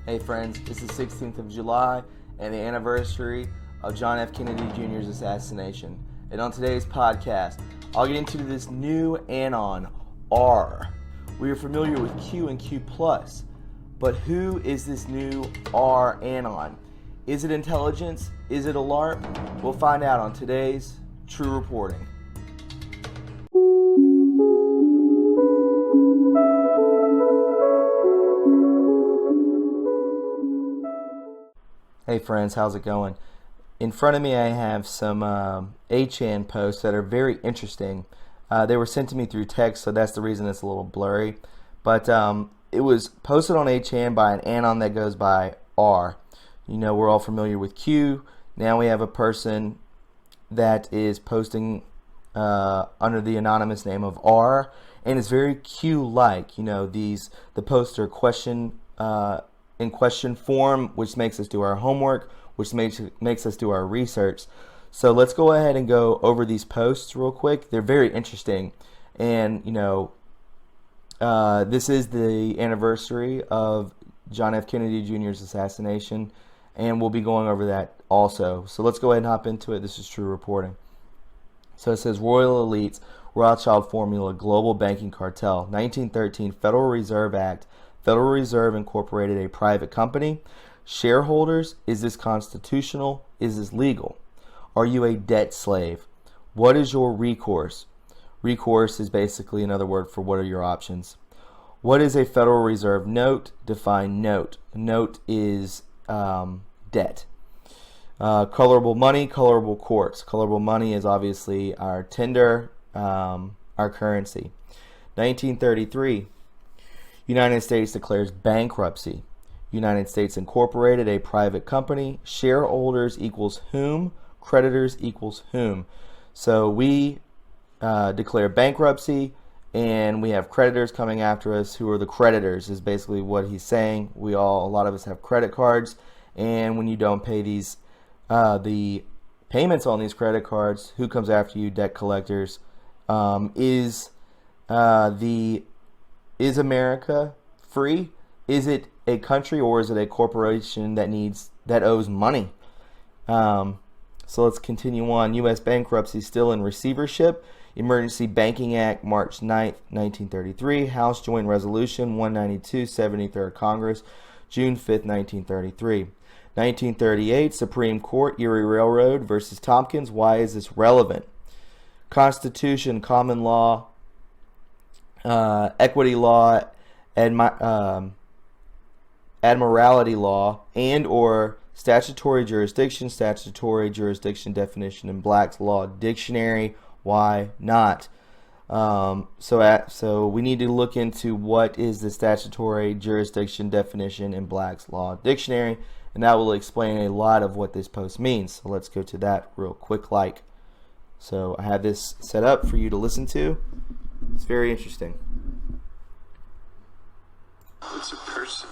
Hey friends, it's the 16th of July and the anniversary of John F. Kennedy Jr.'s assassination. And on today's podcast, I'll get into this new anon, R. We are familiar with Q and Q+, but who is this new R anon? Is it intelligence? Is it a LARP? We'll find out on today's True Reporting. Hey friends, how's it going? In front of me I have some HN posts that are very interesting. They were sent to me through text, so that's the reason it's a little blurry. But it was posted on HN by an anon that goes by R. You know, we're all familiar with Q. Now we have a person that is posting under the anonymous name of R, and it's very Q-like. You know, the posts are in question form, which makes us do our homework, which makes us do our research. So let's go ahead and go over these posts real quick. They're very interesting, and you know, this is the anniversary of John F. Kennedy Jr.'s assassination, and we'll be going over that also. So let's go ahead and hop into it. This is True Reporting. So it says, Royal Elites, Rothschild Formula, Global Banking Cartel, 1913 Federal Reserve Act, Federal Reserve Incorporated, a private company. Shareholders, is this constitutional? Is this legal? Are you a debt slave? What is your recourse? Recourse is basically another word for what are your options. What is a Federal Reserve note? Define note. Note is debt. Colorable money, colorable courts. Colorable money is obviously our tender, our currency. 1933. United States declares bankruptcy. United States Incorporated, a private company. Shareholders equals whom? Creditors equals whom? So we declare bankruptcy, and we have creditors coming after us. Who are the creditors is basically what he's saying. A lot of us have credit cards, and when you don't pay the payments on these credit cards, who comes after you? Debt collectors. Is America free? Is it a country, or is it a corporation that owes money? So let's continue on. U.S. bankruptcy still in receivership. Emergency Banking Act, March 9th, 1933. House Joint Resolution 192, 73rd Congress, June 5th, 1933. 1938, Supreme Court, Erie Railroad versus Tompkins. Why is this relevant? Constitution, common law, equity law, admiralty law, and or statutory jurisdiction definition in Black's Law Dictionary. Why not? So we need to look into what is the statutory jurisdiction definition in Black's Law Dictionary, and that will explain a lot of what this post means. So let's go to that real quick. So I have this set up for you to listen to. It's very interesting. It's a person.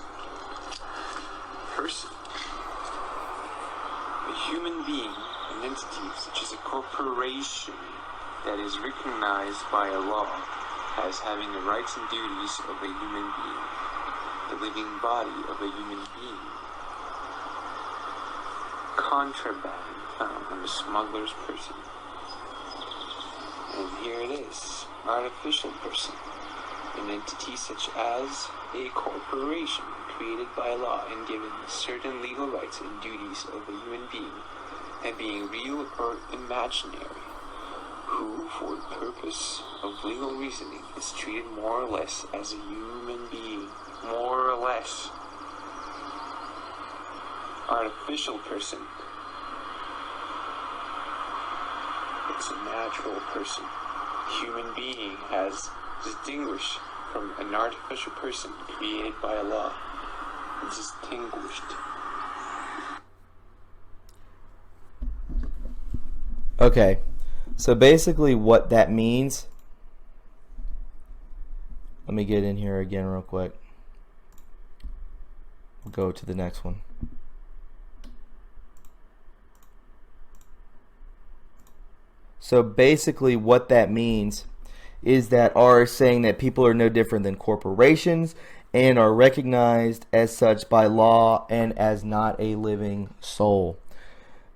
A human being, an entity such as a corporation that is recognized by a law as having the rights and duties of a human being, the living body of a human being. Contraband found on a smuggler's person. And here it is, artificial person, an entity such as a corporation created by law and given certain legal rights and duties of a human being, and being real or imaginary, who, for the purpose of legal reasoning, is treated more or less as a human being. More or less. Artificial person. It's a natural person. Human being has distinguished from an artificial person created by a law. It's distinguished. Okay, so basically what that means, let me get in here again real quick. We'll go to the next one. So basically what that means is that R is saying that people are no different than corporations, and are recognized as such by law and as not a living soul.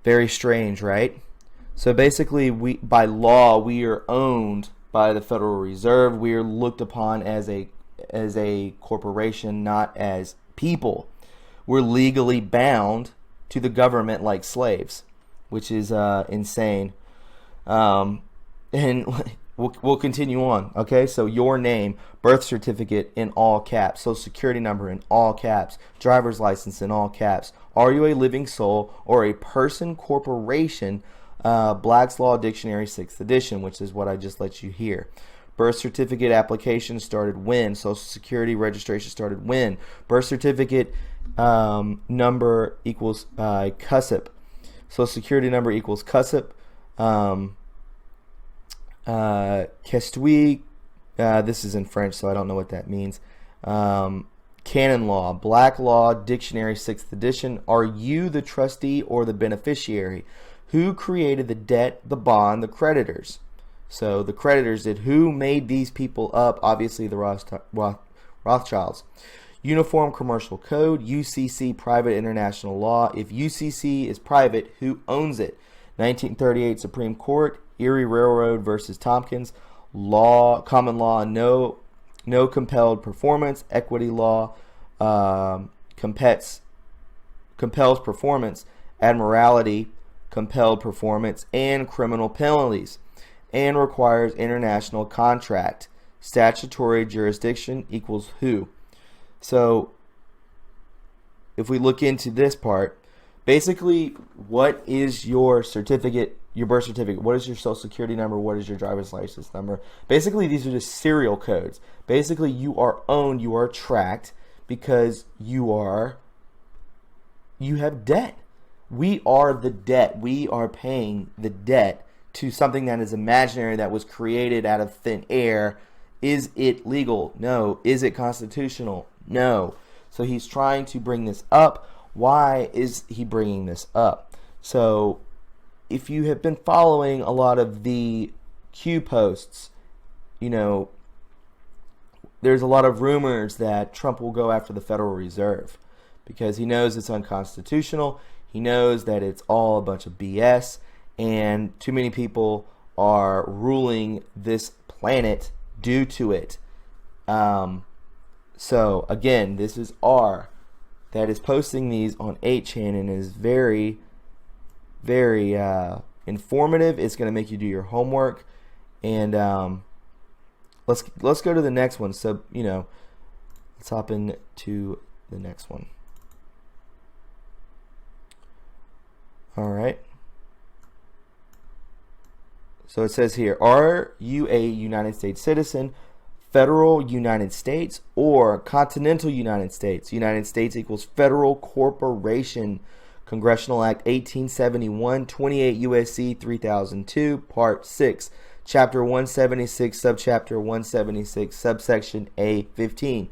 Very strange, right? So basically, by law, we are owned by the Federal Reserve. We are looked upon as a corporation, not as people. We're legally bound to the government like slaves, which is insane. And we'll continue on. Okay, so your name, birth certificate in all caps, social security number in all caps, driver's license in all caps. Are you a living soul or a person corporation? Black's Law Dictionary 6th edition, which is what I just let you hear. Birth certificate application started when? Social security registration started when? Birth certificate number equals CUSIP. Social security number equals CUSIP. Kestui, this is in French, so I don't know what that means. Canon law, Black Law Dictionary 6th edition. Are you the trustee or the beneficiary? Who created the debt, the bond, the creditors? So the creditors did. Who made these people up? Obviously the Rothschilds. Uniform Commercial Code, UCC, private international law. If UCC is private, who owns it? 1938 Supreme Court, Erie Railroad versus Tompkins. Law, common law, no compelled performance. Equity law compels performance. Admiralty, compelled performance, and criminal penalties, and requires international contract. Statutory jurisdiction equals who? So if we look into this part, basically, what is your certificate, your birth certificate? What is your social security number? What is your driver's license number? Basically, these are just serial codes. Basically, you are owned, you are tracked because you have debt. We are the debt. We are paying the debt to something that is imaginary, that was created out of thin air. Is it legal? No. Is it constitutional? No. So he's trying to bring this up. Why is he bringing this up? So if you have been following a lot of the Q posts, you know, there's a lot of rumors that Trump will go after the Federal Reserve because he knows it's unconstitutional. He knows that it's all a bunch of BS, and too many people are ruling this planet due to it. So again, this is R that is posting these on 8chan and is very, very informative. It's going to make you do your homework, and let's go to the next one. So let's hop into the next one. All right. So it says here, are you a United States citizen, federal United States, or continental United States? United States equals federal corporation. Congressional Act 1871, 28 U.S.C. 3002, Part 6, Chapter 176, Subchapter 176, Subsection A15.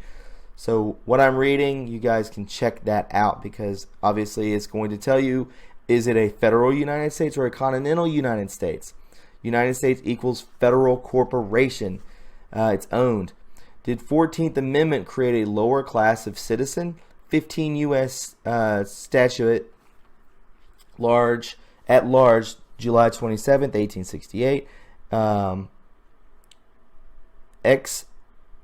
So what I'm reading, you guys can check that out because obviously it's going to tell you, is it a federal United States or a continental United States? United States equals federal corporation. It's owned. Did 14th Amendment create a lower class of citizen? 15 U.S. Statute at large, July 27th, 1868. Ex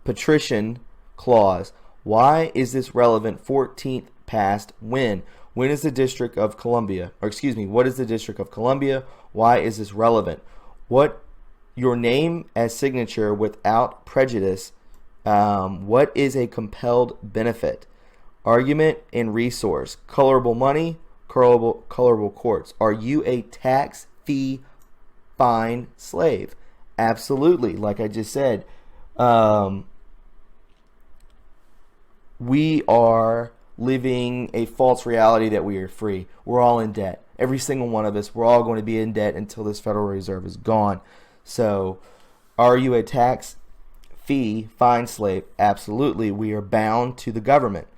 patrician clause. Why is this relevant? 14th passed when? When is the District of Columbia? What is the District of Columbia? Why is this relevant? What your name as signature without prejudice? What is a compelled benefit? Argument and resource. Colorable money, colorable courts. Are you a tax, fee, fine slave? Absolutely. Like I just said, we are living a false reality that we are free. We're all in debt. Every single one of us, we're all going to be in debt until this Federal Reserve is gone. So, are you a tax, fee, fine slave? Absolutely. We are bound to the government.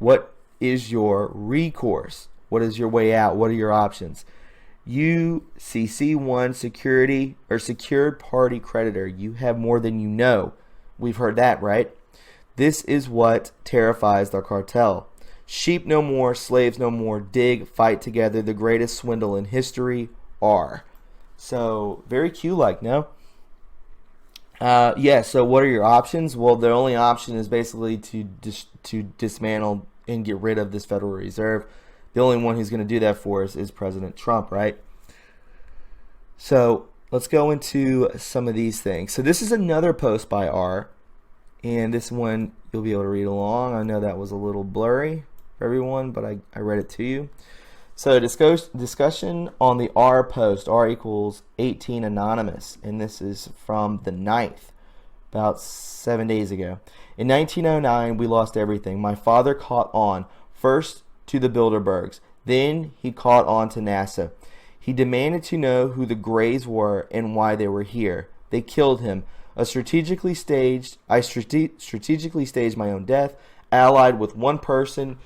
What is your recourse? What is your way out? What are your options? UCC1 security or secured party creditor. You have more than you know. We've heard that, right? This is what terrifies the cartel. Sheep no more, slaves no more, dig, fight together, the greatest swindle in history, R. So, very Q-like, no? Yeah, so what are your options? Well, the only option is basically to dismantle and get rid of this Federal Reserve. The only one who's going to do that for us is President Trump, right? So let's go into some of these things. So this is another post by R, and this one you'll be able to read along. I know that was a little blurry for everyone, but I read it to you. So discussion on the R post, R equals 18 anonymous, and this is from the 9th, about 7 days ago. In 1909, we lost everything. My father caught on, first to the Bilderbergs, then he caught on to NASA. He demanded to know who the Greys were and why they were here. They killed him. I strategically staged my own death, allied with one person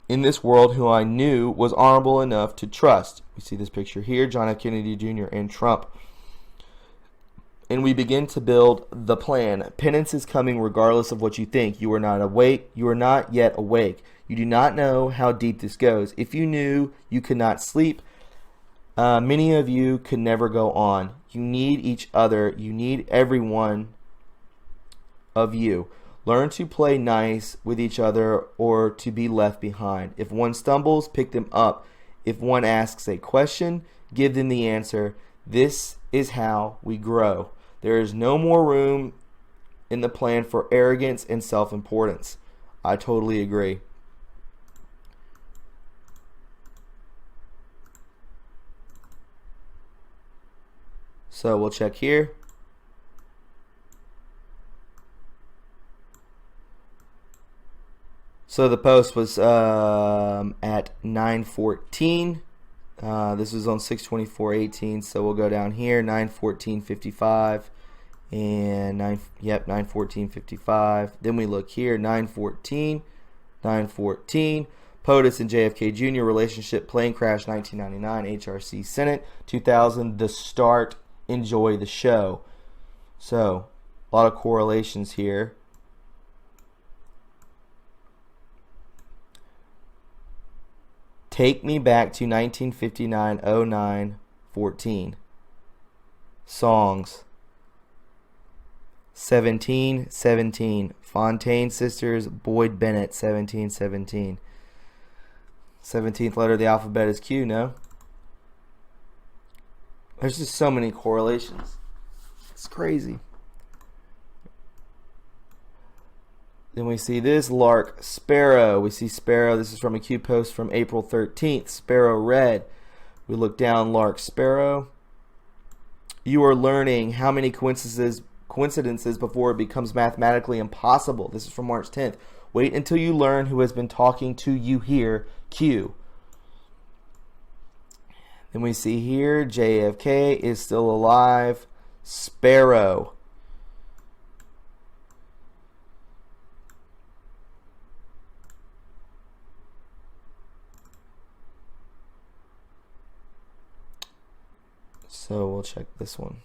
in this world who I knew was honorable enough to trust. We see this picture here, John F. Kennedy Jr. and Trump. And we begin to build the plan. Penance is coming regardless of what you think. You are not awake. You are not yet awake. You do not know how deep this goes. If you knew, you could not sleep. Many of you could never go on. You need each other. You need every one of you. Learn to play nice with each other or to be left behind. If one stumbles, pick them up. If one asks a question, give them the answer. This is how we grow. There is no more room in the plan for arrogance and self-importance. I totally agree. So we'll check here. So the post was at 9:14. This was on 6/24/18. So we'll go down here, 9:14:55, and 9:14:55. Then we look here, 9:14, 9:14. POTUS and JFK Jr. relationship, plane crash, 1999, HRC Senate, 2000. The start. Enjoy the show. So a lot of correlations here. Take me back to 1959, 09, 14. Songs. 1717. Fontaine Sisters, Boyd Bennett, 1717. 17th letter of the alphabet is Q, no? There's just so many correlations. It's crazy. Then we see this, Lark Sparrow. We see Sparrow. This is from a Q post from April 13th. Sparrow Red. We look down, Lark Sparrow. You are learning how many coincidences before it becomes mathematically impossible. This is from March 10th. Wait until you learn who has been talking to you here, Q. Then we see here, JFK is still alive. Sparrow. So we'll check this one.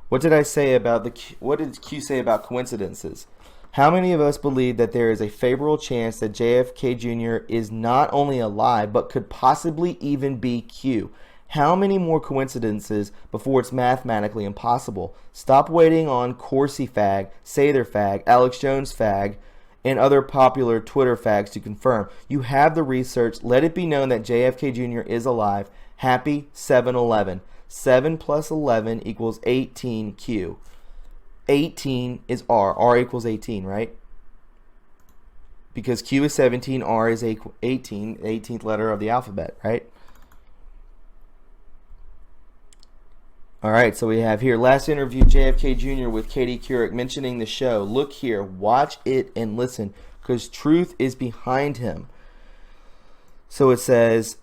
What did I say about what did Q say about coincidences? How many of us believe that there is a favorable chance that JFK Jr. is not only alive, but could possibly even be Q? How many more coincidences before it's mathematically impossible? Stop waiting on Corsi Fag, Sather Fag, Alex Jones Fag, and other popular Twitter fags to confirm. You have the research. Let it be known that JFK Jr. is alive. Happy 7-11. 7 plus 11 equals 18Q. 18 is R. R equals 18, right? Because Q is 17, R is 18, 18th letter of the alphabet, right? All right, so we have here, last interview, JFK Jr. with Katie Couric mentioning the show. Look here, watch it and listen, because truth is behind him. So it says,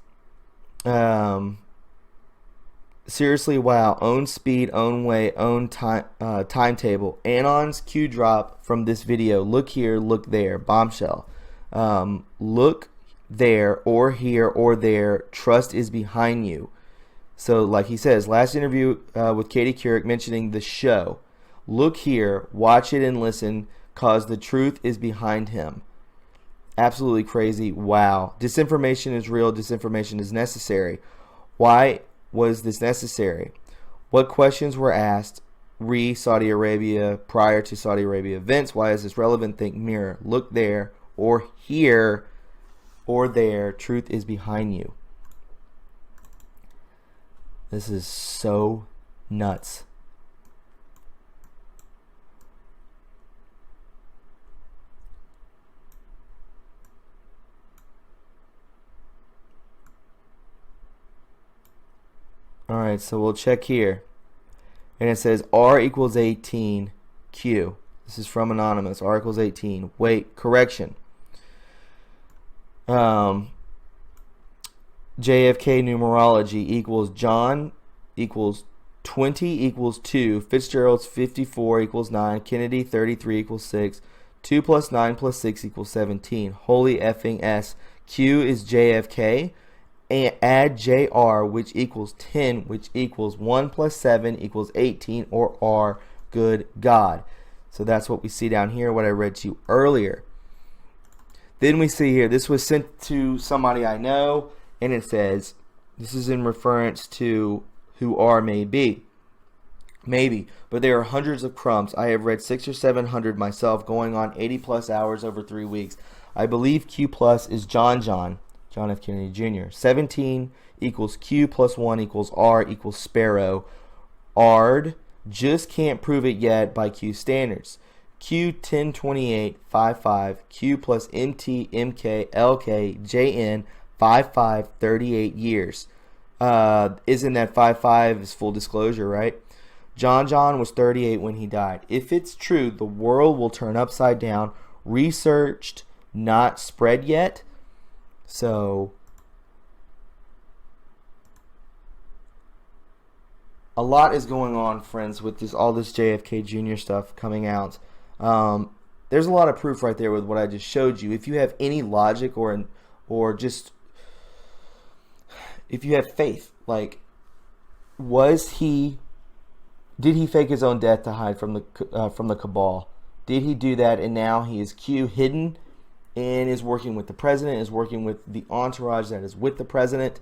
seriously, wow, own speed, own way, own timetable. Anon's Q drop from this video. Look here, look there, bombshell. Look there, or here, or there. Trust is behind you. So like he says, last interview with Katie Couric mentioning the show. Look here, watch it and listen, cause the truth is behind him. Absolutely crazy. Wow. Disinformation is real. Disinformation is necessary. Why was this necessary? What questions were asked Saudi Arabia prior to Saudi Arabia events? Why is this relevant? Think mirror. Look there or here or there. Truth is behind you. This is so nuts. Alright, so we'll check here. And it says R equals 18 Q. This is from Anonymous. R equals 18. Wait, correction. JFK numerology equals John equals 20 equals 2. Fitzgerald's 54 equals 9. Kennedy 33 equals 6. 2 plus 9 plus 6 equals 17. Holy effing S. Q is JFK. And add JR, which equals 10, which equals 1 plus 7 equals 18, or R, good God. So that's what we see down here, what I read to you earlier. Then we see here, this was sent to somebody I know, and it says, this is in reference to who R may be. Maybe, but there are hundreds of crumbs. I have read 600 or 700 myself, going on 80 plus hours over 3 weeks. I believe Q plus is John F. Kennedy Jr. 17 equals Q plus 1 equals R equals Sparrow. Ard just can't prove it yet by Q standards. Q 102855 Q plus MT MK LK JN 5538 years. Isn't that 55 is full disclosure, right? John was 38 when he died. If it's true, the world will turn upside down. Researched, not spread yet. So, a lot is going on, friends, with all this JFK Jr. stuff coming out. There's a lot of proof right there with what I just showed you. If you have any logic or just if you have faith, like, did he fake his own death to hide from the cabal? Did he do that, and now he is Q hidden and is working with the president, is working with the entourage that is with the president,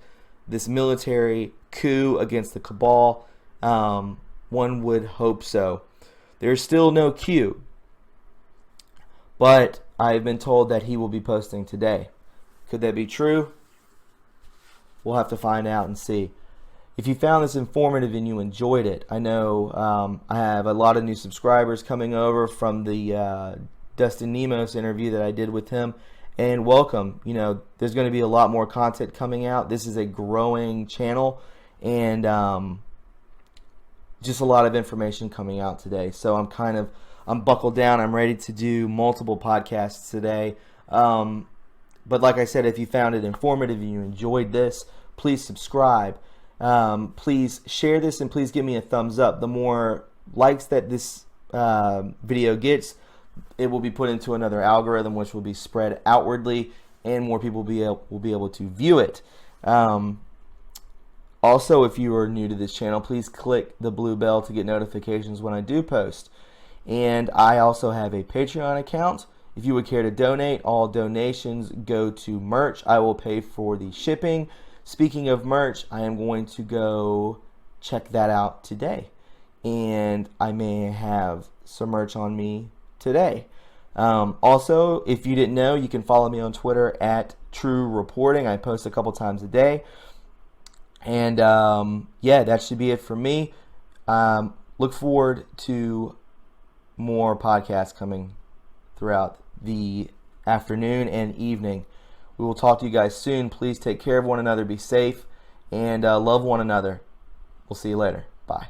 this military coup against the cabal? One would hope so. There's still no Q, but I've been told that he will be posting today. Could that be true? We'll have to find out and see. If you found this informative and you enjoyed it, I know I have a lot of new subscribers coming over from the Dustin Nemos interview that I did with him, and welcome. You know, there's going to be a lot more content coming out. This is a growing channel, and just a lot of information coming out today. So I'm buckled down. I'm ready to do multiple podcasts today. But like I said, if you found it informative and you enjoyed this, please subscribe. Please share this, and please give me a thumbs up. The more likes that this video gets, it will be put into another algorithm, which will be spread outwardly, and more people will be able to view it. Also, if you are new to this channel, please click the blue bell to get notifications when I do post. And I also have a Patreon account. If you would care to donate, all donations go to merch. I will pay for the shipping. Speaking of merch, I am going to go check that out today. And I may have some merch on me today. Also, if you didn't know, you can follow me on Twitter at True Reporting. I post a couple times a day. And yeah, that should be it for me. Look forward to more podcasts coming throughout the afternoon and evening. We will talk to you guys soon. Please take care of one another, be safe, and love one another. We'll see you later. Bye.